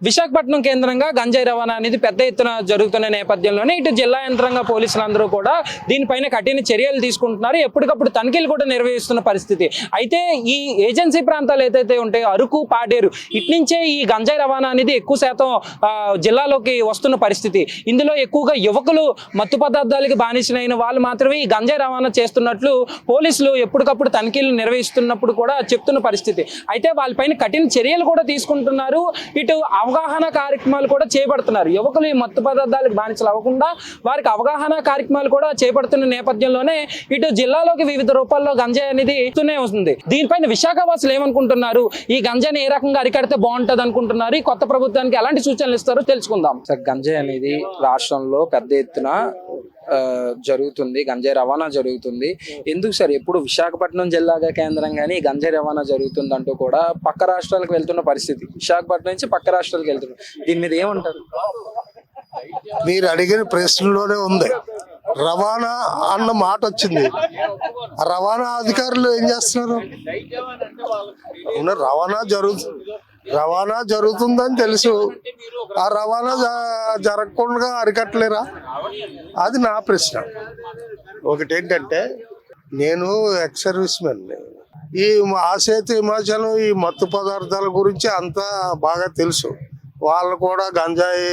విశాఖపట్నం కేంద్రంగా గంజాయి రవాణా అనేది పెద్ద ఎత్తున జరుగుతున్న నేపథ్యంలోనే ఇటు జిల్లా యంత్రాంగ పోలీసులందరూ కూడా దీనిపైన కఠిన చర్యలు తీసుకుంటున్నారు. ఎప్పటికప్పుడు తనిఖీలు కూడా నిర్వహిస్తున్న పరిస్థితి. అయితే ఈ ఏజెన్సీ ప్రాంతాలు ఏదైతే ఉంటాయో అరకు, పాడేరు ఇటు నుంచే ఈ గంజాయి రవాణా అనేది ఎక్కువ శాతం జిల్లాలోకి వస్తున్న పరిస్థితి. ఇందులో ఎక్కువగా యువకులు మత్తు పదార్థాలకి బానిసలైన వాళ్ళు మాత్రమే ఈ గంజాయి రవాణా చేస్తున్నట్లు పోలీసులు ఎప్పటికప్పుడు తనిఖీలు నిర్వహిస్తున్నప్పుడు కూడా చెప్తున్న పరిస్థితి. అయితే వాళ్ళపైన కఠిన చర్యలు కూడా తీసుకుంటున్నారు. ఇటు అవగాహన కార్యక్రమాలు కూడా చేపడుతున్నారు. యువకులు ఈ మత్తు పదార్థాలకు బానిసలు అవ్వకుండా వారికి అవగాహన కార్యక్రమాలు కూడా చేపడుతున్న నేపథ్యంలోనే ఇటు జిల్లాలోకి వివిధ రూపాల్లో గంజాయి అనేది ఇస్తూనే వస్తుంది. దీనిపైన విశాఖవాసులు ఏమనుకుంటున్నారు, ఈ గంజాయిని ఏ రకంగా అరికడితే బాగుంటది అనుకుంటున్నారు, ఈ కొత్త ప్రభుత్వానికి ఎలాంటి సూచనలు ఇస్తారో తెలుసుకుందాం. గంజాయి అనేది రాష్ట్రంలో పెద్ద ఎత్తున జరుగుతుంది, గంజాయి రవాణా జరుగుతుంది. ఎందుకు సార్ ఎప్పుడు విశాఖపట్నం జిల్లాగా కేంద్రంగానే గంజాయి రవాణా జరుగుతుందంటూ కూడా పక్క రాష్ట్రాలకు వెళ్తున్న పరిస్థితి, విశాఖపట్నం నుంచి పక్క రాష్ట్రాలకు వెళ్తున్నారు. దీని మీద ఏమంటారు? మీరు అడిగిన ప్రశ్నలోనే ఉంది, రవాణా అన్న మాట వచ్చింది. ఆ రవాణా అధికారులు ఏం చేస్తున్నారు? రవాణా జరుగుతుందని తెలుసు, ఆ రవాణా జరగకుండా అరికట్టలేరా? అది నా ప్రశ్న. ఒకటేంటంటే, నేను ఎక్స్ సర్వీస్ మెన్, ఈ ఆసేతు హిమాచలం ఈ మత్తు పదార్థాల గురించి అంతా బాగా తెలుసు. వాళ్ళు కూడా గంజాయి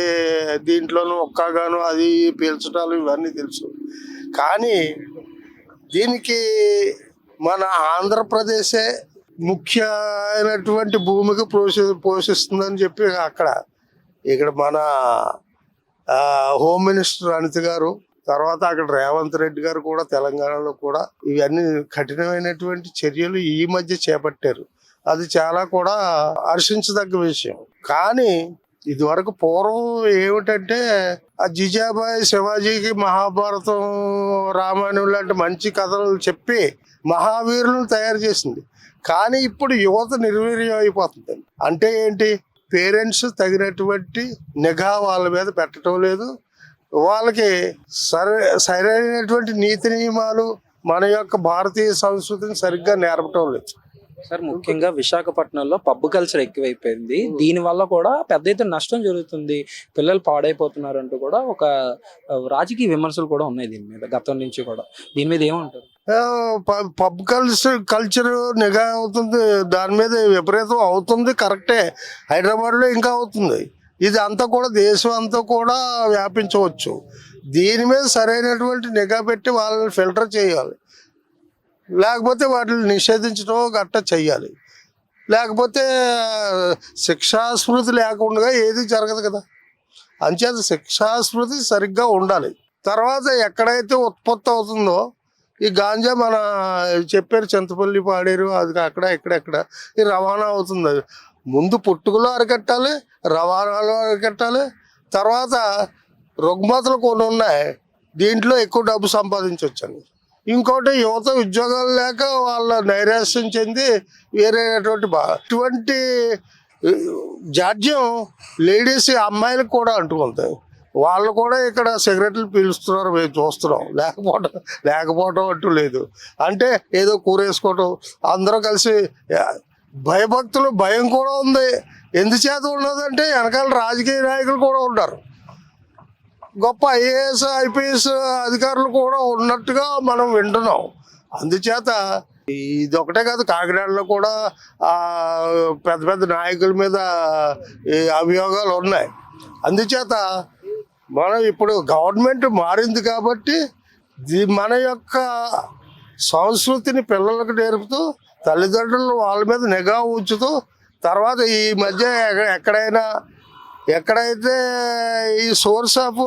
దీంట్లోనూ ఒక్కగాను అది పీల్చడాలు ఇవన్నీ తెలుసు. కానీ దీనికి మన ఆంధ్రప్రదేశే ముఖ్యమైనటువంటి భూమికి పోషిస్తుందని చెప్పి ఇక్కడ మన హోమ్ మినిస్టర్ అనిత గారు, తర్వాత అక్కడ రేవంత్ రెడ్డి గారు కూడా తెలంగాణలో కూడా ఇవన్నీ కఠినమైనటువంటి చర్యలు ఈ మధ్య చేపట్టారు. అది చాలా కూడా హర్షించదగ్గ విషయం. కానీ ఇదివరకు పూర్వం ఏమిటంటే ఆ జిజాబాయి శివాజీకి మహాభారతం, రామాయణం లాంటి మంచి కథలు చెప్పి మహావీరులను తయారు చేసింది. కానీ ఇప్పుడు యువత నిర్వీర్యం అయిపోతుంది. అంటే ఏంటి? పేరెంట్స్ తగినటువంటి నిఘా వాళ్ళ మీద పెట్టడం లేదు, వాళ్ళకి సరైనటువంటి నీతి నియమాలు మన యొక్క భారతీయ సంస్కృతిని సరిగ్గా నేర్పటం లేదు. సార్, ముఖ్యంగా విశాఖపట్నంలో పబ్ కల్చర్ ఎక్కువైపోయింది. దీని వల్ల కూడా పెద్ద ఎత్తున నష్టం జరుగుతుంది, పిల్లలు పాడైపోతున్నారు అంటూ కూడా ఒక రాజకీయ విమర్శలు కూడా ఉన్నాయి దీని మీద గతం నుంచి కూడా. దీని మీద ఏమంటారు? పబ్ కల్చర్ నిఘా అవుతుంది, దాని మీద విపరీతం అవుతుంది, కరెక్టే. హైదరాబాద్లో ఇంకా అవుతుంది. ఇది అంతా కూడా దేశం అంతా కూడా వ్యాపించవచ్చు. దీని మీద సరైనటువంటి నిఘా పెట్టి వాళ్ళని ఫిల్టర్ చేయాలి, లేకపోతే వాటిని నిషేధించడం గట్ట చెయ్యాలి. లేకపోతే శిక్షాస్మృతి లేకుండా ఏది జరగదు కదా. అంచేత శిక్షాస్మృతి సరిగ్గా ఉండాలి. తర్వాత ఎక్కడైతే ఉత్పత్తి అవుతుందో ఈ గాంజా, మన చెప్పారు చింతపల్లి, పాడేరు, అది అక్కడ ఎక్కడెక్కడ ఈ రవాణా అవుతుంది. అది ముందు పుట్టుకలో అరికట్టాలి, రవాణాలో అరికట్టాలి. తర్వాత రుగ్మతలు కొన్ని ఉన్నాయి, దీంట్లో ఎక్కువ డబ్బు సంపాదించవచ్చండి. ఇంకోటి, యువత ఉద్యోగాలు లేక వాళ్ళ నైరాశ్యం చెంది వేరేటువంటి ఇటువంటి జాడ్యం లేడీస్, అమ్మాయిలకు కూడా అంటుకుంటాయి. వాళ్ళు కూడా ఇక్కడ సిగరెట్లు పీలుస్తున్నారు, మేము చూస్తున్నాం. లేకపోవటం అంటూ లేదు. అంటే ఏదో కూరేసుకోవటం, అందరూ కలిసి భయభక్తులు, భయం కూడా ఉంది. ఎందుచేత ఉన్నదంటే వెనకాల రాజకీయ నాయకులు కూడా ఉన్నారు, గొప్ప ఐఏఎస్, ఐపీఎస్ అధికారులు కూడా ఉన్నట్టుగా మనం వింటున్నాం. అందుచేత ఇది ఒకటే కాదు, కాకినాడలో కూడా పెద్ద పెద్ద నాయకుల మీద అభియోగాలు ఉన్నాయి. అందుచేత మనం ఇప్పుడు గవర్నమెంట్ మారింది కాబట్టి మన యొక్క సంస్కృతిని పిల్లలకు నేర్పుతూ, తల్లిదండ్రులు వాళ్ళ మీద నిఘా ఉంచుతూ, తర్వాత ఈ మధ్య ఎక్కడైతే ఈ సోర్స్ ఆఫ్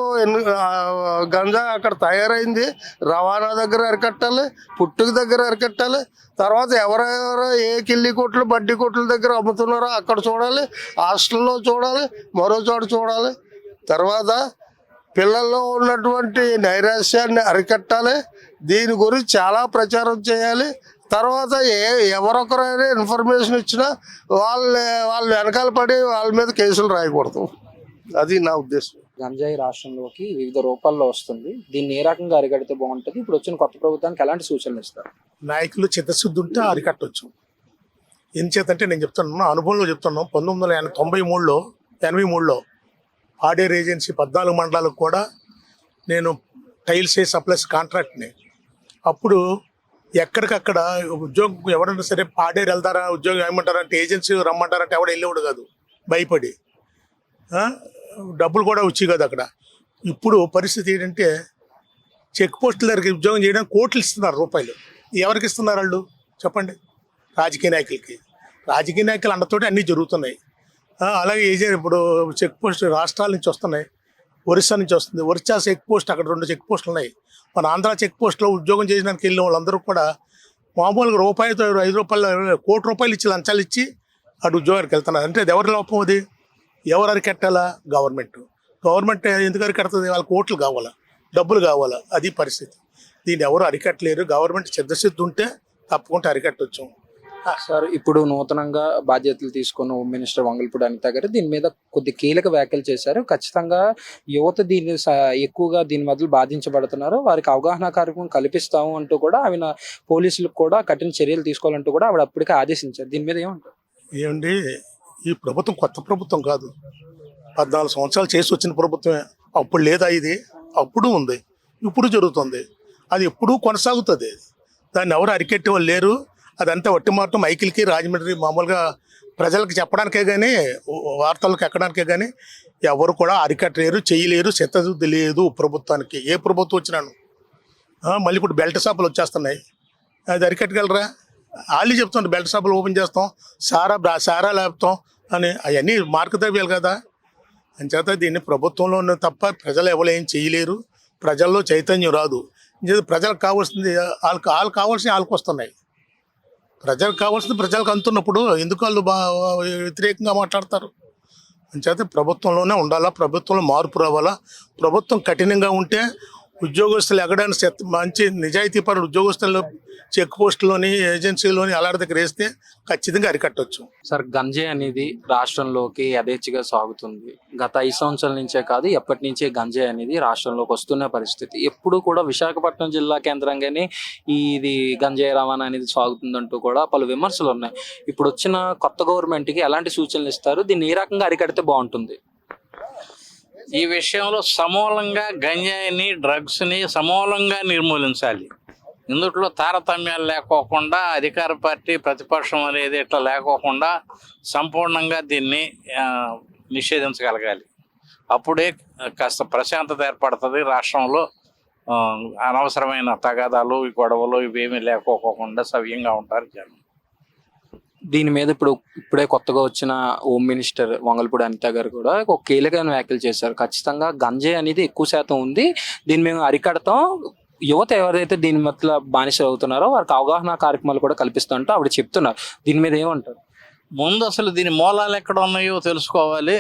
గంజా అక్కడ తయారైంది, రవాణా దగ్గర అరికట్టాలి, పుట్టుక దగ్గర అరికట్టాలి. తర్వాత ఎవరెవరో ఏ కిల్లి కొట్లు, బడ్డీ కొట్ల దగ్గర అమ్ముతున్నారో అక్కడ చూడాలి, హాస్టల్లో చూడాలి, మరో చోట చూడాలి. తర్వాత పిల్లల్లో ఉన్నటువంటి నైరాశ్యాన్ని అరికట్టాలి. దీని గురించి చాలా ప్రచారం చేయాలి. తర్వాత ఎవరొకరైనా ఇన్ఫర్మేషన్ ఇచ్చినా వాళ్ళు వెనకాల పడి వాళ్ళ మీద కేసులు రాయకూడదు. అది నా ఉద్దేశం. గంజాయి రాష్ట్రంలోకి వివిధ రూపాల్లో వస్తుంది, దీన్ని ఏ రకంగా అరికడితే బాగుంటుంది? ఇప్పుడు వచ్చిన కొత్త ప్రభుత్వానికి ఎలాంటి సూచనలు ఇస్తారు? నాయకులు చిత్తశుద్ధి ఉంటే అరికట్టవచ్చు. ఎందుచేతంటే నేను చెప్తున్నాను, అనుభవంలో చెప్తున్నాను. 1993లో 83లో పాడేరు ఏజెన్సీ 14 మండలాలకు కూడా నేను టైల్స్ సప్లైస్ కాంట్రాక్ట్ని. అప్పుడు ఎక్కడికక్కడ ఉద్యోగం ఎవరైనా సరే పాడేరు వెళ్తారా ఉద్యోగం ఏమంటారంటే ఏజెన్సీ రమ్మంటారంటే ఎవడ వెళ్ళేవాడు కాదు, భయపడి. డబ్బులు కూడా వచ్చి కాదు అక్కడ. ఇప్పుడు పరిస్థితి ఏంటంటే చెక్ పోస్టుల దగ్గరికి ఉద్యోగం చేయడానికి కోట్లు ఇస్తున్నారు రూపాయలు. ఎవరికి ఇస్తున్నారు వాళ్ళు చెప్పండి? రాజకీయ నాయకులకి. రాజకీయ నాయకులు అండతోటి అన్నీ జరుగుతున్నాయి. అలాగే ఇప్పుడు చెక్ పోస్ట్ రాష్ట్రాల నుంచి వస్తున్నాయి. ఒరిస్సా నుంచి వస్తుంది. ఒరిస్సా చెక్ పోస్ట్, అక్కడ 2 చెక్ పోస్టులు ఉన్నాయి. మన ఆంధ్ర చెక్ పోస్ట్లో ఉద్యోగం చేయడానికి వెళ్ళిన వాళ్ళందరూ కూడా మామూలుగా రూపాయితో 5 రూపాయలు, 1 కోటి రూపాయలు ఇచ్చి లంచాలు ఇచ్చి అటు ఉద్యోగానికి వెళ్తున్నారు. అంటే అది ఎవరి లోపం? అది ఎవరు అరికెట్టాలా? గవర్నమెంట్. గవర్నమెంట్ ఎందుకు అరికెడుతుంది? వాళ్ళకి ఓట్లు కావాలా, డబ్బులు కావాలా, అది పరిస్థితి. దీన్ని ఎవరు అరికట్టలేరు. గవర్నమెంట్ చిత్తశుద్ధి ఉంటే తప్పకుండా అరికట్టవచ్చు. సార్, ఇప్పుడు నూతనంగా బాధ్యతలు తీసుకున్న హోమ్ మినిస్టర్ వంగల్పూడి అనిత గారు దీని మీద కొద్ది కీలక వ్యాఖ్యలు చేశారు. ఖచ్చితంగా యువత ఎక్కువగా దీని మొదలు బాధించబడుతున్నారు, వారికి అవగాహన కార్యక్రమం కల్పిస్తాము అంటూ కూడా ఆమె పోలీసులకు కూడా కఠిన చర్యలు తీసుకోవాలంటూ కూడా ఆవిడ అప్పటికే ఆదేశించారు. దీని మీద ఏమంటారు? ఏమండి, ఈ ప్రభుత్వం కొత్త ప్రభుత్వం కాదు, 14 సంవత్సరాలు చేసి వచ్చిన ప్రభుత్వమే. అప్పుడు లేదా ఇది? అప్పుడు ఉంది, ఇప్పుడు జరుగుతుంది. అది ఎప్పుడూ కొనసాగుతుంది. దాన్ని ఎవరు అరికెట్టే వాళ్ళు లేరు. అదంతా వట్టి మాత్రం మైకిల్కి రాజమండ్రి మామూలుగా ప్రజలకు చెప్పడానికే కానీ, వార్తలకు ఎక్కడానికే కానీ ఎవరు కూడా అరికట్టలేరు, చేయలేరు. చిత్తశుద్ధి లేదు ప్రభుత్వానికి. ఏ ప్రభుత్వం వచ్చినాను మళ్ళీ ఇప్పుడు బెల్ట్ షాపులు వచ్చేస్తున్నాయి. అది అరికట్టగలరా? వాళ్ళు చెప్తున్నారు బెల్ట్ షాపులు ఓపెన్ చేస్తాం, సారా లేపుతాం అని. అవన్నీ మార్గద్రవ్యాలు కదా. అంచేత దీన్ని ప్రభుత్వంలో ఉన్న తప్ప ప్రజలు ఎవరు ఏం చేయలేరు. ప్రజల్లో చైతన్యం రాదు. ప్రజలకు కావాల్సింది వాళ్ళకి కావాల్సిన వాళ్ళకి వస్తున్నాయి. ప్రజలకు కావాల్సింది ప్రజలకు అందుతున్నప్పుడు ఎందుకు వాళ్ళు వ్యతిరేకంగా మాట్లాడతారు? అంచేత ప్రభుత్వంలోనే ఉండాలా, ప్రభుత్వంలో మార్పు రావాలా. ప్రభుత్వం కఠినంగా ఉంటే ఉద్యోగస్తులు ఎక్కడానికి మంచి నిజాయితీ పరులు ఉద్యోగస్తులు చెక్ పోస్టులోని ఏజెన్సీలోని అలాంటి దగ్గర వేస్తే ఖచ్చితంగా అరికట్టవచ్చు. సార్, గంజాయి అనేది రాష్ట్రంలోకి యథేచ్ఛగా సాగుతుంది. గత 5 సంవత్సరాల నుంచే కాదు, ఎప్పటి నుంచే గంజాయి అనేది రాష్ట్రంలోకి వస్తున్న పరిస్థితి. ఎప్పుడు కూడా విశాఖపట్నం జిల్లా కేంద్రంగానే ఇది గంజాయి రవాణా అనేది సాగుతుందంటూ కూడా పలు విమర్శలు ఉన్నాయి. ఇప్పుడు వచ్చిన కొత్త గవర్నమెంట్కి ఎలాంటి సూచనలు ఇస్తారు? దీన్ని ఏ రకంగా అరికడితే బాగుంటుంది? ఈ విషయంలో సమూలంగా గంజాయిని, డ్రగ్స్ని సమూలంగా నిర్మూలించాలి. ఇందుట్లో తారతమ్యాలు లేకోకుండా, అధికార పార్టీ ప్రతిపక్షం అనేది ఇట్లా లేకోకుండా సంపూర్ణంగా దీన్ని నిషేధించగలగాలి. అప్పుడే కాస్త ప్రశాంతత ఏర్పడుతుంది రాష్ట్రంలో. అనవసరమైన తగాదాలు, గొడవలు ఇవేమీ లేకోకుండా సవ్యంగా ఉంటారు జనం. దీని మీద ఇప్పుడే కొత్తగా వచ్చిన హోమ్ మినిస్టర్ వంగల్పూడి అనిత గారు కూడా ఒక కీలకమైన వ్యాఖ్యలు చేశారు. ఖచ్చితంగా గంజాయి అనేది ఎక్కువ శాతం ఉంది, దీన్ని మేము అరికడతాం, యువత ఎవరైతే దీని మధ్య బానిస అవుతున్నారో వారికి అవగాహన కార్యక్రమాలు కూడా కల్పిస్తామంటూ ఆవిడ చెప్తున్నారు. దీని మీద ఏమంటారు? ముందు అసలు దీని మూలాలు ఎక్కడ ఉన్నాయో తెలుసుకోవాలి.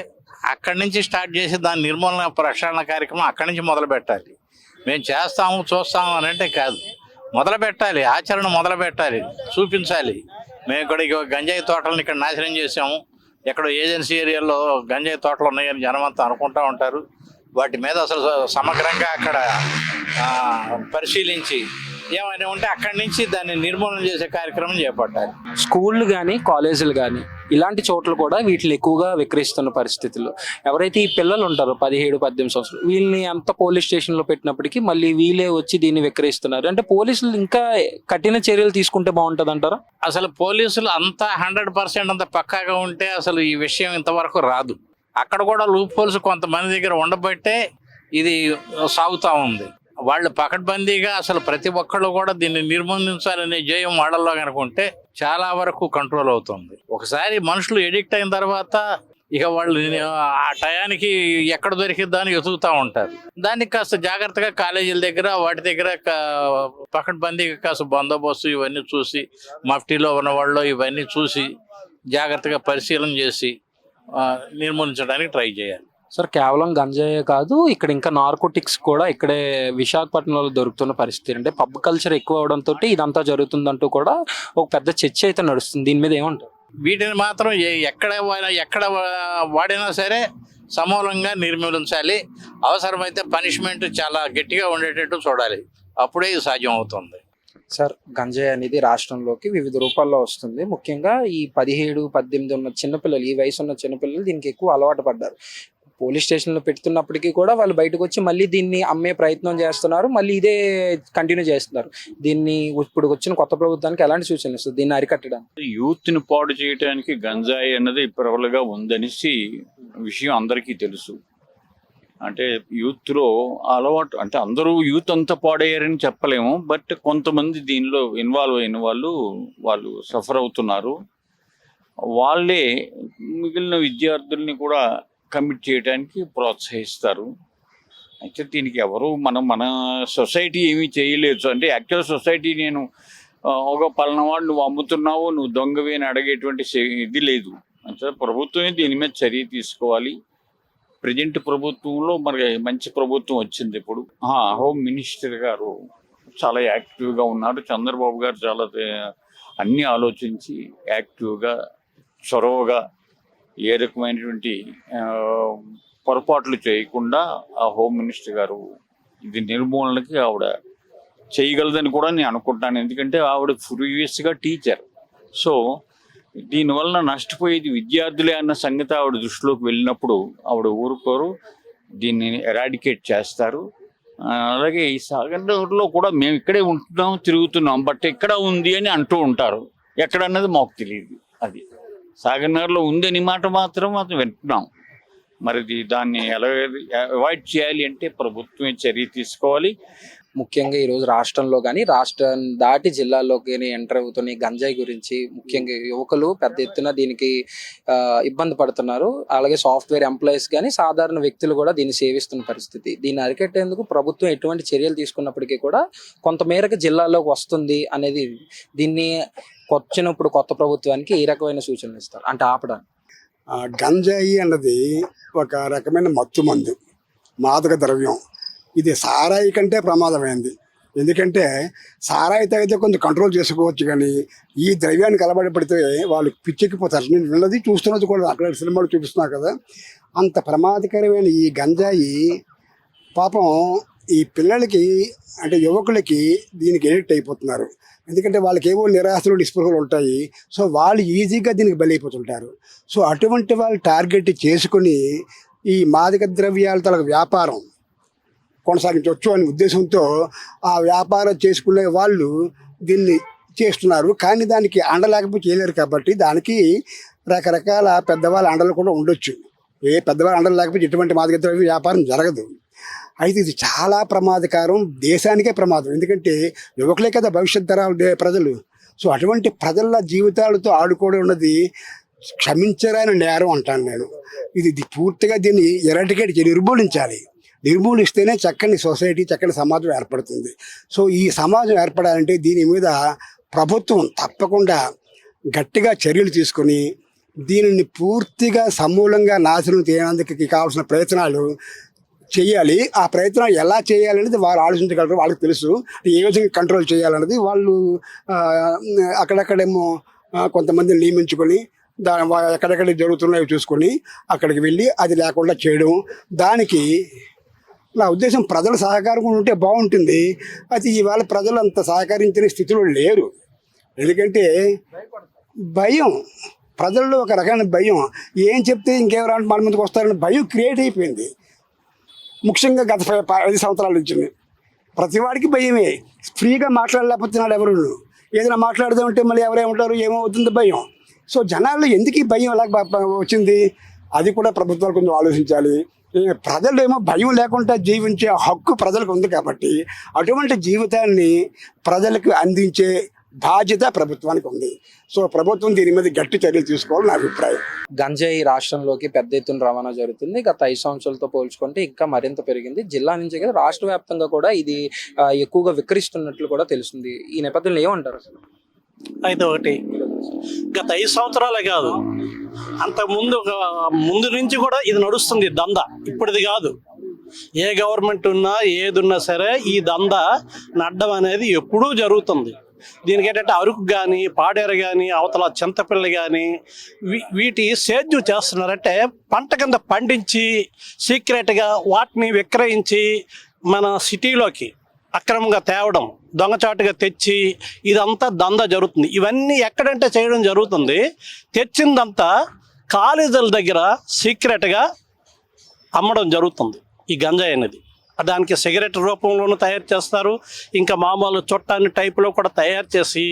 అక్కడి నుంచి స్టార్ట్ చేసి దాని నిర్మూలన ప్రక్షాళన కార్యక్రమం అక్కడి నుంచి మొదలు పెట్టాలి. మేము చేస్తాము చూస్తాము అని అంటే కాదు, మొదలు పెట్టాలి, ఆచరణ మొదలు పెట్టాలి, చూపించాలి. మేము ఇక్కడ గంజాయి తోటలను ఇక్కడ నాశనం చేసాము, ఎక్కడో ఏజెన్సీ ఏరియాలో గంజాయి తోటలు ఉన్నాయని జనమంతా అనుకుంటూ ఉంటారు. వాటి మీద అసలు సమగ్రంగా అక్కడ పరిశీలించి ఏమైనా ఉంటే అక్కడి నుంచి దాన్ని నిర్మూలన చేసే కార్యక్రమం చేపట్టాలి. స్కూళ్ళు కానీ కాలేజీలు కానీ ఇలాంటి చోట్ల కూడా వీటిని ఎక్కువగా విక్రయిస్తున్న పరిస్థితుల్లో ఎవరైతే ఈ పిల్లలు ఉంటారో 17-18 సంవత్సరాలు, వీళ్ళని అంత పోలీస్ స్టేషన్లో పెట్టినప్పటికీ మళ్ళీ వీళ్ళే వచ్చి దీన్ని విక్రయిస్తున్నారు. అంటే పోలీసులు ఇంకా కఠిన చర్యలు తీసుకుంటే బాగుంటుంది అంటారా? అసలు పోలీసులు అంతా 100% అంత పక్కాగా ఉంటే అసలు ఈ విషయం ఇంతవరకు రాదు. అక్కడ కూడా లూప్ హోల్స్ కొంతమంది దగ్గర ఉండబట్టే ఇది సాగుతూ ఉంది. వాళ్ళు పకడ్బందీగా అసలు ప్రతి ఒక్కళ్ళు కూడా దీన్ని నిర్మూలించాలనే జయం వాళ్ళల్లో కనుకుంటే చాలా వరకు కంట్రోల్ అవుతుంది. ఒకసారి మనుషులు ఎడిక్ట్ అయిన తర్వాత ఇక వాళ్ళు ఆ టయానికి ఎక్కడ దొరికిద్దా అని వెతుకుతూ ఉంటారు. దానికి కాస్త జాగ్రత్తగా కాలేజీల దగ్గర వాటి దగ్గర పకడ్బందీగా కాస్త బందోబస్తు ఇవన్నీ చూసి, మఫ్టీలో ఉన్న వాళ్ళు ఇవన్నీ చూసి జాగ్రత్తగా పరిశీలన చేసి నిర్మూలించడానికి ట్రై చేయాలి. సార్, కేవలం గంజాయే కాదు, ఇక్కడ ఇంకా నార్కోటిక్స్ కూడా ఇక్కడే విశాఖపట్నంలో దొరుకుతున్న పరిస్థితి. అంటే పబ్ కల్చర్ ఎక్కువ అవడంతో ఇదంతా జరుగుతుందంటూ కూడా ఒక పెద్ద చర్చ అయితే నడుస్తుంది. దీని మీద ఏమంటారు? వీటిని మాత్రం ఎక్కడ వాడినా సరే సమూలంగా నిర్మూలించాలి. అవసరమైతే పనిష్మెంట్ చాలా గట్టిగా ఉండేటట్టు చూడాలి. అప్పుడే ఇది సాధ్యం అవుతుంది. సార్, గంజాయి అనేది రాష్ట్రంలోకి వివిధ రూపాల్లో వస్తుంది. ముఖ్యంగా ఈ 17, 18 ఉన్న చిన్నపిల్లలు, ఈ వయసు ఉన్న చిన్నపిల్లలు దీనికి ఎక్కువ అలవాటు పడ్డారు. పోలీస్ స్టేషన్లో పెడుతున్నప్పటికీ కూడా వాళ్ళు బయటకు వచ్చి మళ్ళీ దీన్ని అమ్మే ప్రయత్నం చేస్తున్నారు, మళ్ళీ ఇదే కంటిన్యూ చేస్తున్నారు. దీన్ని ఇప్పుడు వచ్చిన కొత్త ప్రభుత్వానికి ఎలాంటి సూచనలు ఇస్తుంది దీన్ని అరికట్టడానికి? యూత్ ని పాడు చేయడానికి గంజాయి అన్నది ప్రబలంగా ఉందనేసి విషయం అందరికీ తెలుసు. అంటే యూత్ లో అలవాటు, అంటే అందరూ యూత్ అంతా పాడయ్యారని చెప్పలేము, బట్ కొంతమంది దీనిలో ఇన్వాల్వ్ అయిన వాళ్ళు సఫర్ అవుతున్నారు. వాళ్ళే మిగిలిన విద్యార్థుల్ని కూడా కమిట్ చేయడానికి ప్రోత్సహిస్తారు. అయితే దీనికి ఎవరు మన సొసైటీ ఏమీ చేయలేదు. అంటే యాక్చువల్ సొసైటీ నేను ఒక పలానావాడు నువ్వు అమ్ముతున్నావు, నువ్వు దొంగవి అని అడిగేటువంటి ఇది లేదు. అంటే ప్రభుత్వమే దీని మీద చర్య తీసుకోవాలి. ప్రజెంట్ ప్రభుత్వంలో మరి మంచి ప్రభుత్వం వచ్చింది ఇప్పుడు. హోమ్ మినిస్టర్ గారు చాలా యాక్టివ్గా ఉన్నారు. చంద్రబాబు గారు చాలా అన్ని ఆలోచించి యాక్టివ్గా, చొరవగా, ఏ రకమైనటువంటి పొరపాట్లు చేయకుండా ఆ హోమ్ మినిస్టర్ గారు ఇది నిర్మూలనకి ఆవిడ చేయగలదని కూడా నేను అనుకుంటాను. ఎందుకంటే ఆవిడ ప్రీవియస్గా టీచర్. సో దీనివల్ల నష్టపోయేది విద్యార్థులే అన్న సంగతి ఆవిడ దృష్టిలోకి వెళ్ళినప్పుడు ఆవిడ ఊరుకోరు, దీన్ని ఎరాడికేట్ చేస్తారు. అలాగే ఈ సాగర్లో కూడా మేము ఇక్కడే ఉంటున్నాం, తిరుగుతున్నాం, బట్ ఎక్కడ ఉంది అని అంటూ ఉంటారు. ఎక్కడన్నది మాకు తెలియదు. అది సాగర్నగర్లో ఉందని మాట మాత్రం వింటున్నాం. మరి దాన్ని ఎలా అవాయిడ్ చేయాలి అంటే ప్రభుత్వమే చర్య తీసుకోవాలి. ముఖ్యంగా ఈరోజు రాష్ట్రంలో కానీ రాష్ట్రం దాటి జిల్లాల్లోకి ఎంటర్ అవుతున్న ఈ గంజాయి గురించి ముఖ్యంగా యువకులు పెద్ద ఎత్తున దీనికి ఇబ్బంది పడుతున్నారు. అలాగే సాఫ్ట్వేర్ ఎంప్లాయీస్ కానీ సాధారణ వ్యక్తులు కూడా దీన్ని సేవిస్తున్న పరిస్థితి. దీన్ని అరికట్టేందుకు ప్రభుత్వం ఎటువంటి చర్యలు తీసుకున్నప్పటికీ కూడా కొంతమేరకు జిల్లాలోకి వస్తుంది అనేది. దీన్ని వచ్చినప్పుడు కొత్త ప్రభుత్వానికి ఏ రకమైన సూచనలు ఇస్తారు అంటే ఆపడానికి? గంజాయి అన్నది ఒక రకమైన మత్తు మందు, మాదక ద్రవ్యం. ఇది సారాయి కంటే ప్రమాదమైంది. ఎందుకంటే సారాయి తాగితే కొంచెం కంట్రోల్ చేసుకోవచ్చు, కానీ ఈ ద్రవ్యానికి అలవాటు పడితే వాళ్ళు పిచ్చెక్కిపోతారు. నేను విన్నది చూస్తున్నది కూడా, అక్కడ సినిమాలు చూపిస్తున్నారు కదా. అంత ప్రమాదకరమైన ఈ గంజాయి పాపం ఈ పిల్లలకి, అంటే యువకులకి దీనికి ఎడిక్ట్ అయిపోతున్నారు. ఎందుకంటే వాళ్ళకి ఏవో నిరాశలు, నిస్పృహలు ఉంటాయి. సో వాళ్ళు ఈజీగా దీనికి బలైపోతుంటారు. సో అటువంటి వాళ్ళు టార్గెట్ చేసుకుని ఈ మాదక ద్రవ్యాల తల వ్యాపారం కొనసాగించవచ్చు అనే ఉద్దేశంతో ఆ వ్యాపారం చేసుకునే వాళ్ళు దీన్ని చేస్తున్నారు. కానీ దానికి అండలేకపోతే చేయలేరు. కాబట్టి దానికి రకరకాల పెద్దవాళ్ళ అండలు కూడా ఉండొచ్చు. ఏ పెద్దవాళ్ళ అండలు లేకపోతే ఎటువంటి మాదక ద్రవ్య వ్యాపారం జరగదు. అయితే ఇది చాలా ప్రమాదకరం, దేశానికే ప్రమాదం. ఎందుకంటే యువకులే కదా భవిష్యత్ తరాలు ప్రజలు. సో అటువంటి ప్రజల జీవితాలతో ఆడుకోవడం ఉన్నది క్షమించరాని నేరం అంటాను నేను. ఇది పూర్తిగా దీన్ని ఎరాడికేట్ నిర్మూలించాలి. నిర్మూలిస్తేనే చక్కని సొసైటీ, చక్కని సమాజం ఏర్పడుతుంది. సో ఈ సమాజం ఏర్పడాలంటే దీని మీద ప్రభుత్వం తప్పకుండా గట్టిగా చర్యలు తీసుకొని దీనిని పూర్తిగా సమూలంగా నాశనం చేయడానికి కావాల్సిన ప్రయత్నాలు చేయాలి. ఆ ప్రయత్నం ఎలా చేయాలనేది వారు ఆలోచించగలరు, వాళ్ళకి తెలుసు. ఏ విధంగా కంట్రోల్ చేయాలన్నది వాళ్ళు అక్కడక్కడేమో కొంతమందిని నియమించుకొని ఎక్కడెక్కడ జరుగుతున్నాయో చూసుకొని అక్కడికి వెళ్ళి అది లేకుండా చేయడం. దానికి నా ఉద్దేశం ప్రజల సహకారం ఉంటే బాగుంటుంది. అది ఇవాళ ప్రజలు అంత సహకరించిన స్థితిలో లేరు. ఎందుకంటే భయం, ప్రజల్లో ఒక రకమైన భయం. ఏం చెప్తే ఇంకెవరంటే మన ముందుకు వస్తారని భయం క్రియేట్ అయిపోయింది. ముఖ్యంగా గత 5 సంవత్సరాల నుంచి ప్రతివాడికి భయమే. ఫ్రీగా మాట్లాడలేకపోతున్నాడు ఎవరు. ఏదైనా మాట్లాడదామంటే మళ్ళీ ఎవరేమంటారు, ఏమవుతుంది భయం. సో జనాల్లో ఎందుకు ఈ భయం ఎలా వచ్చింది, అది కూడా ప్రభుత్వాలు కొంచెం ఆలోచించాలి. ప్రజలు ఏమో భయం లేకుండా జీవించే హక్కు ప్రజలకు ఉంది. కాబట్టి అటువంటి జీవితాన్ని ప్రజలకు అందించే బాధ్యత ప్రభుత్వానికి ఉంది. సో ప్రభుత్వం దీని మీద గట్టి చర్యలు తీసుకోవాలని నా అభిప్రాయం. గంజాయి రాష్ట్రంలోకి పెద్ద ఎత్తున రవాణా జరుగుతుంది. గత 5 సంవత్సరాలతో పోల్చుకుంటే ఇంకా మరింత పెరిగింది. జిల్లా నుంచే కదా రాష్ట్ర వ్యాప్తంగా కూడా ఇది ఎక్కువగా విక్రయిస్తున్నట్లు కూడా తెలుస్తుంది. ఈ నేపథ్యంలో ఏమంటారు అసలు? అయితే ఒకటి, గత 5 సంవత్సరాలే కాదు, ముందు నుంచి కూడా ఇది నడుస్తుంది దందా. ఇప్పటిది కాదు, ఏ గవర్నమెంట్ ఉన్నా ఏదున్నా సరే ఈ దందా నడ్డం అనేది ఎప్పుడూ జరుగుతుంది. దీనికి ఏంటంటే అరకు కానీ, పాడేరు కానీ, అవతల చింతపిల్లి కానీ వీటి సేద్యం చేస్తున్నారంటే పంట కింద పండించి సీక్రెట్గా వాటిని విక్రయించి మన సిటీలోకి అక్రమంగా తేవడం, దొంగచాటుగా తెచ్చి ఇదంతా దందా జరుగుతుంది. ఇవన్నీ ఎక్కడంటే చేయడం జరుగుతుంది, తెచ్చిందంతా కాలేజీల దగ్గర సీక్రెట్గా అమ్మడం జరుగుతుంది ఈ గంజాయి అనేది. దానికి సిగరెట్ రూపంలోనూ తయారు చేస్తారు, ఇంకా మామూలు చుట్టాన్ని టైపులో కూడా తయారు చేసి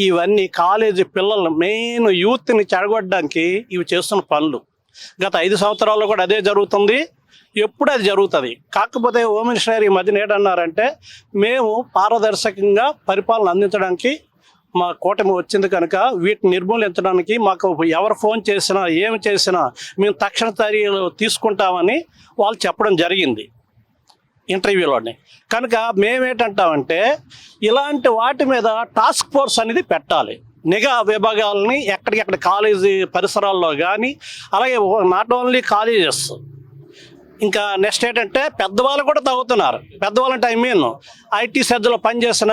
ఇవన్నీ కాలేజీ పిల్లలను, మెయిన్ యూత్ని చెడగొట్టడానికి ఇవి చేస్తున్న పనులు. గత 5 సంవత్సరాల్లో కూడా అదే జరుగుతుంది, ఎప్పుడు అది జరుగుతుంది. కాకపోతే హోమ్ మినిస్టర్ ఈ మధ్యన ఏంటన్నారంటే, మేము పారదర్శకంగా పరిపాలన అందించడానికి మా కూటమి వచ్చింది కనుక వీటిని నిర్మూలించడానికి మాకు ఎవరు ఫోన్ చేసినా ఏమి చేసినా మేము తక్షణ చర్యలు తీసుకుంటామని వాళ్ళు చెప్పడం జరిగింది ఇంటర్వ్యూలోనే. కనుక మేమేంటంటామంటే ఇలాంటి వాటి మీద టాస్క్ ఫోర్స్ అనేది పెట్టాలి, నిఘా విభాగాలని ఎక్కడికెక్కడ కాలేజీ పరిసరాల్లో కానీ, అలాగే నాట్ ఓన్లీ కాలేజెస్, ఇంకా నెక్స్ట్ ఏంటంటే పెద్దవాళ్ళు కూడా తాగుతున్నారు. పెద్దవాళ్ళంటే ఐ మీన్ ఐటీ సెజ్లో పనిచేసిన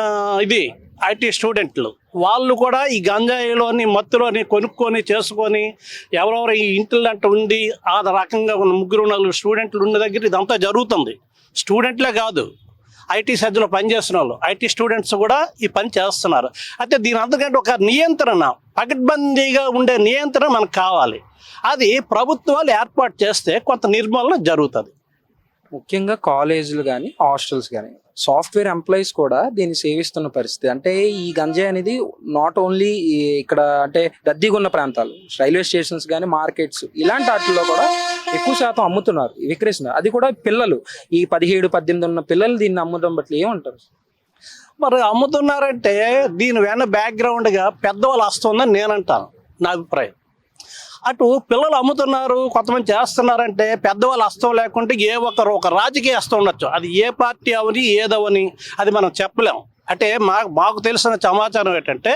ఐటీ స్టూడెంట్లు వాళ్ళు కూడా ఈ గంజాయిలోని మత్తులోని కొనుక్కొని చేసుకొని ఎవరెవరు ఈ ఇంటిలంట ఉండి ఆ రకంగా ఉన్న 3-4 స్టూడెంట్లు ఉన్న దగ్గర ఇదంతా జరుగుతుంది. స్టూడెంట్లే కాదు, ఐటీ సెజ్లో పనిచేసిన వాళ్ళు, ఐటీ స్టూడెంట్స్ కూడా ఈ పని చేస్తున్నారు. అయితే దీని అంతకంటే ఒక నియంత్రణ, పకడ్బందీగా ఉండే నియంత్రణ మనకు కావాలి. అది ప్రభుత్వాలు ఏర్పాటు చేస్తే కొంత నిర్మూలన జరుగుతుంది. ముఖ్యంగా కాలేజీలు కానీ హాస్టల్స్ కానీ సాఫ్ట్వేర్ ఎంప్లాయీస్ కూడా దీన్ని సేవిస్తున్న పరిస్థితి. అంటే ఈ గంజాయి అనేది నాట్ ఓన్లీ ఇక్కడ అంటే రద్దీగా ఉన్న ప్రాంతాలు, రైల్వే స్టేషన్స్ కానీ మార్కెట్స్ ఇలాంటి వాటిల్లో కూడా ఎక్కువ శాతం అమ్ముతున్నారు, విక్రయిస్తున్నారు. అది కూడా పిల్లలు, ఈ 17-18 ఉన్న పిల్లలు దీన్ని అమ్మడం బట్టి ఏమంటారు? మరి అమ్ముతున్నారంటే దీని వెన బ్యాక్గ్రౌండ్గా పెద్దవాళ్ళు వస్తుందని నేను అంటాను, నా అభిప్రాయం. అటు పిల్లలు అమ్ముతున్నారు, కొంతమంది చేస్తున్నారంటే పెద్దవాళ్ళు హస్తం లేకుంటే ఒక రాజకీయ హస్తం ఉండొచ్చు, అది ఏ పార్టీ అవని ఏదవని అది మనం చెప్పలేం. అంటే మాకు తెలిసిన సమాచారం ఏంటంటే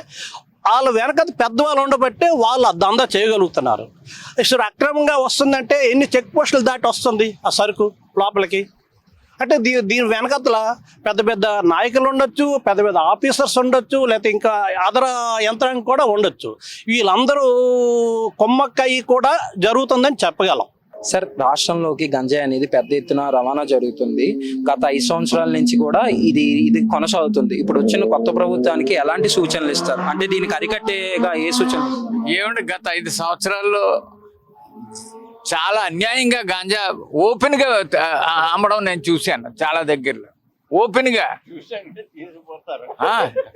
వాళ్ళ వెనక పెద్దవాళ్ళు ఉండబట్టే వాళ్ళు దందా చేయగలుగుతున్నారు. ఇప్పుడు అక్రమంగా వస్తుందంటే ఎన్ని చెక్ పోస్టులు దాటి వస్తుంది ఆ సరుకు లోపలికి. అంటే దీని వెనకతల పెద్ద పెద్ద నాయకులు ఉండొచ్చు, పెద్ద పెద్ద ఆఫీసర్స్ ఉండొచ్చు, లేకపోతే ఇంకా అదర యంత్రాంగం కూడా ఉండొచ్చు. వీళ్ళందరూ కొమ్మక్కయి కూడా జరుగుతుందని చెప్పగలం. సార్, రాష్ట్రంలోకి గంజాయి అనేది పెద్ద ఎత్తున రవాణా జరుగుతుంది. గత 5 సంవత్సరాల నుంచి కూడా ఇది కొనసాగుతుంది. ఇప్పుడు వచ్చిన కొత్త ప్రభుత్వానికి ఎలాంటి సూచనలు ఇస్తారు? అంటే దీనికి అరికట్టేగా ఏ సూచనలు? ఏమంటే గత 5 సంవత్సరాల్లో చాలా అన్యాయంగా గాంజా ఓపెన్ గా అమ్మడం నేను చూశాను చాలా దగ్గరలో. ఓపెన్ గా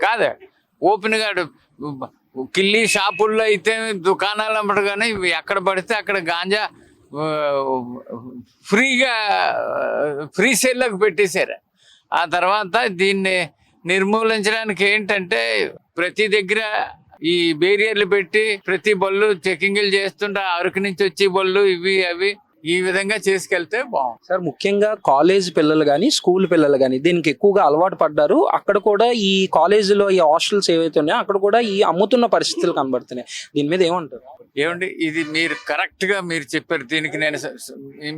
కాదు, ఓపెన్ గా కిల్లీ షాపుల్లో అయితే దుకాణాలు అమ్మడం, కానీ ఎక్కడ పడితే అక్కడ గాంజా ఫ్రీ సేల్లోకి పెట్టేశారు. ఆ తర్వాత దీన్ని నిర్మూలించడానికి ఏంటంటే ప్రతి దగ్గర ఈ బేరియర్లు పెట్టి ప్రతి బళ్ళు చెకింగ్లు చేస్తుంటే అరకు నుంచి వచ్చే బళ్ళు ఇవి అవి ఈ విధంగా చేసుకెళ్తే బాగుంది. సార్, ముఖ్యంగా కాలేజ్ పిల్లలు కానీ స్కూల్ పిల్లలు కానీ దీనికి ఎక్కువగా అలవాటు పడ్డారు. అక్కడ కూడా ఈ కాలేజీలో ఈ హాస్టల్స్ ఏవైతే ఉన్నాయో అక్కడ కూడా ఈ అమ్ముతున్న పరిస్థితులు కనబడుతున్నాయి. దీని మీద ఏమంటారు? ఏమండి, ఇది మీరు కరెక్ట్గా మీరు చెప్పారు. దీనికి నేను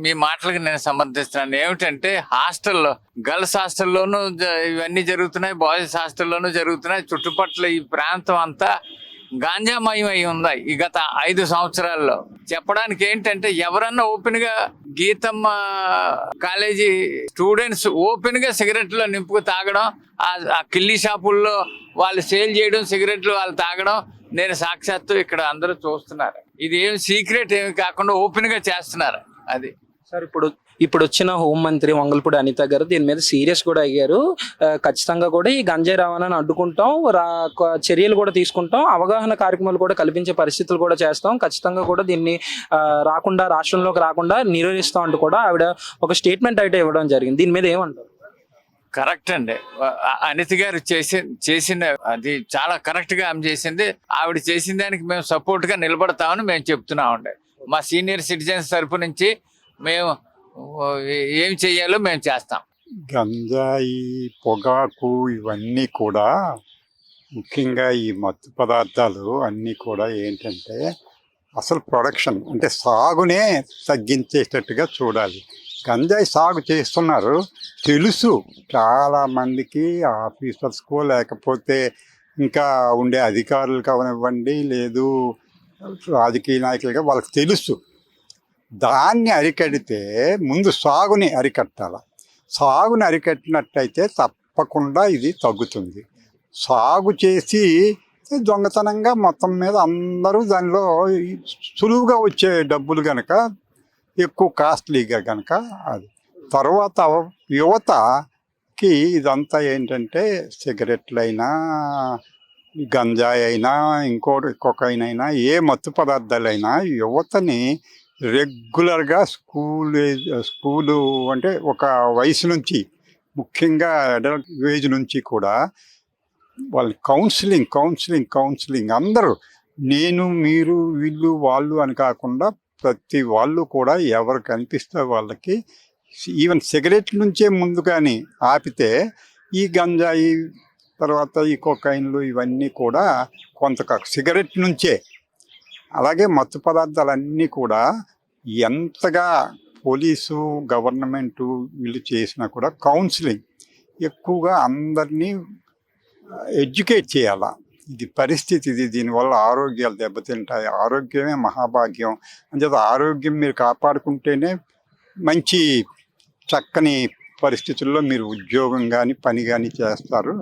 మీ మాటలకు నేను సమర్థిస్తున్నాను. ఏమిటంటే హాస్టల్లో, గర్ల్స్ హాస్టల్లోనూ ఇవన్నీ జరుగుతున్నాయి, బాయ్స్ హాస్టల్లోనూ జరుగుతున్నాయి. చుట్టుపక్కల ఈ ప్రాంతం అంతా గాంజామయం అయి ఉంది ఈ గత 5 సంవత్సరాల్లో. చెప్పడానికి ఏంటంటే ఎవరన్నా ఓపెన్ గా గీతమ్మ కాలేజీ స్టూడెంట్స్ ఓపెన్ గా సిగరెట్లో నింపుకు తాగడం, ఆ కిల్లీ షాపుల్లో వాళ్ళు సేల్ చేయడం, సిగరెట్లు వాళ్ళు తాగడం నేను సాక్షాత్తు ఇక్కడ అందరూ చూస్తున్నారు. ఇది ఏం సీక్రెట్ ఏమి కాకుండా ఓపెన్ గా చేస్తున్నారు. అది సార్, ఇప్పుడు వచ్చిన హోంమంత్రి వంగల్పూడి అనిత గారు దీని మీద సీరియస్ కూడా అయ్యారు. ఖచ్చితంగా కూడా ఈ గంజాయి రవాణాను అడ్డుకుంటాం, చర్యలు కూడా తీసుకుంటాం, అవగాహన కార్యక్రమాలు కూడా కల్పించే పరిస్థితులు కూడా చేస్తాం, ఖచ్చితంగా కూడా దీన్ని రాష్ట్రంలోకి రాకుండా నిరోధిస్తాం అంటూ కూడా ఆవిడ ఒక స్టేట్మెంట్ అయితే ఇవ్వడం జరిగింది. దీని మీద ఏమంటారు? కరెక్ట్ అండి. అనిత గారు చేసిన అది చాలా కరెక్ట్ గా ఆమె చేసింది. ఆవిడ చేసిన దానికి మేము సపోర్ట్ గా నిలబడతామని మేము చెప్తున్నామండి. మా సీనియర్ సిటిజన్స్ తరపు నుంచి మేము ఏం చెయ్యాలో మేము చేస్తాం. గంజాయి, పొగాకు ఇవన్నీ కూడా ముఖ్యంగా ఈ మత్తు పదార్థాలు అన్నీ కూడా ఏంటంటే అసలు ప్రొడక్షన్ అంటే సాగునే తగ్గించేటట్టుగా చూడాలి. గంజాయి సాగు చేస్తున్నారు తెలుసు చాలామందికి, ఆఫీసర్స్కో లేకపోతే ఇంకా ఉండే అధికారులు కానివ్వండి, లేదు రాజకీయ నాయకులుగా వాళ్ళకి తెలుసు. దాన్ని అరికడితే ముందు సాగుని అరికట్టాలి. సాగుని అరికట్టినట్టయితే తప్పకుండా ఇది తగ్గుతుంది. సాగు చేసి దొంగతనంగా మొత్తం మీద అందరూ దానిలో సులువుగా వచ్చే డబ్బులు కనుక ఎక్కువ కాస్ట్లీగా కనుక అది తర్వాత యువతకి ఇదంతా ఏంటంటే సిగరెట్లైనా గంజాయి అయినా ఇంకోటి కొకైన్ అయినా ఏ మత్తు పదార్థాలైనా యువతని రెగ్యులర్గా స్కూలు అంటే ఒక వయసు నుంచి ముఖ్యంగా అడల్ట్ ఏజ్ నుంచి కూడా వాళ్ళ కౌన్సిలింగ్ అందరూ నేను మీరు వీళ్ళు వాళ్ళు అని కాకుండా ప్రతి వాళ్ళు కూడా ఎవరు కనిపిస్తే వాళ్ళకి ఈవెన్ సిగరెట్ నుంచే ముందు కానీ ఆపితే ఈ గంజాయి తర్వాత ఈ కొకైన్లు ఇవన్నీ కూడా సిగరెట్ నుంచే అలాగే మత్తు పదార్థాలన్నీ కూడా ఎంతగా పోలీసు గవర్నమెంటు వీళ్ళు చేసినా కూడా కౌన్సిలింగ్ ఎక్కువగా అందరినీ ఎడ్యుకేట్ చేయాల ఇది పరిస్థితి ఇది దీనివల్ల ఆరోగ్యాలు దెబ్బతింటాయి ఆరోగ్యమే మహాభాగ్యం అంచేత ఆరోగ్యం మీరు కాపాడుకుంటేనే మంచి చక్కని పరిస్థితుల్లో మీరు ఉద్యోగం కానీ పని కానీ చేస్తారు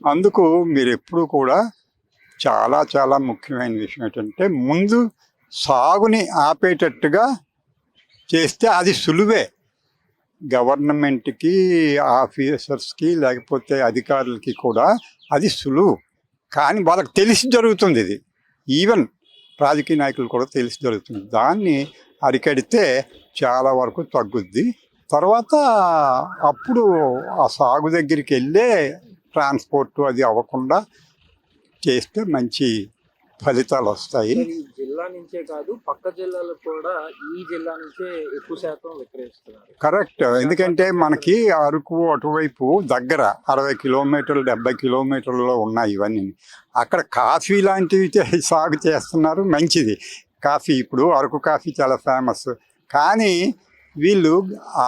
అందుకు మీరు ఎప్పుడూ కూడా చాలా చాలా ముఖ్యమైన విషయం ఏంటంటే ముందు సాగుని ఆపేటట్టుగా చేస్తే అది సులువే గవర్నమెంట్కి ఆఫీసర్స్కి లేకపోతే అధికారులకి కూడా అది సులువు కానీ వాళ్ళకి తెలిసి జరుగుతుంది ఇది ఈవెన్ రాజకీయ నాయకులు కూడా తెలిసి జరుగుతుంది దాన్ని అరికడితే చాలా వరకు తగ్గుద్ది తర్వాత అప్పుడు ఆ సాగు దగ్గరికి వెళ్ళే ట్రాన్స్పోర్ట్ అది అవ్వకుండా చేస్తే మంచి ఫలితాలు వస్తాయి ఈ జిల్లా నుంచే కాదు పక్క జిల్లాలో కూడా ఈ జిల్లా నుంచే ఎక్కువ శాతం విక్రయిస్తున్నారు. కరెక్ట్ ఎందుకంటే మనకి అరకు అటువైపు దగ్గర 60 కిలోమీటర్లు 70 కిలోమీటర్లలో ఉన్నాయి ఇవన్నీ అక్కడ కాఫీ లాంటివి సాగు చేస్తున్నారు మంచిది కాఫీ ఇప్పుడు అరకు కాఫీ చాలా ఫేమస్ కానీ వీళ్ళు ఆ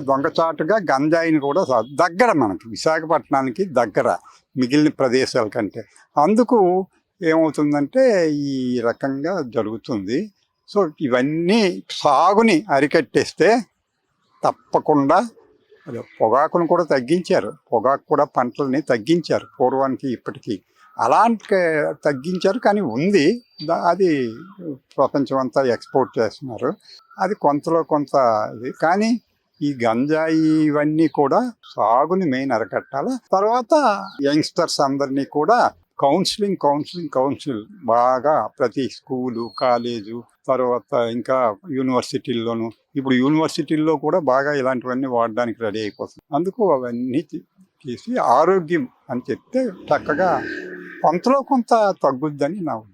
దొంగచాటుగా గంజాయిని కూడా దగ్గర మనకి విశాఖపట్నానికి దగ్గర మిగిలిన ప్రదేశాల కంటే అందుకు ఏమవుతుందంటే ఈ రకంగా జరుగుతుంది సో ఇవన్నీ సాగుని అరికట్టేస్తే తప్పకుండా పొగాకును కూడా తగ్గించారు పొగాకు కూడా పంటలని తగ్గించారు పూర్వానికి ఇప్పటికీ అలాంటి తగ్గించారు కానీ ఉంది అది ప్రపంచం అంతా ఎక్స్పోర్ట్ చేస్తున్నారు అది కొంతలో కొంత ఇది కానీ ఈ గంజాయి ఇవన్నీ కూడా సాగుని మెయిన్ అరకట్టాలి తర్వాత యంగ్స్టర్స్ అందరినీ కూడా కౌన్సిల్ బాగా ప్రతి స్కూలు కాలేజు తర్వాత ఇంకా యూనివర్సిటీల్లోనూ ఇప్పుడు యూనివర్సిటీల్లో కూడా బాగా ఇలాంటివన్నీ వాడడానికి రెడీ అయిపోతుంది అందుకు అవన్నీ చేసి ఆరోగ్యం అని చెప్తే చక్కగా కొంతలో కొంత తగ్గుద్దని నా ఉద్దేశం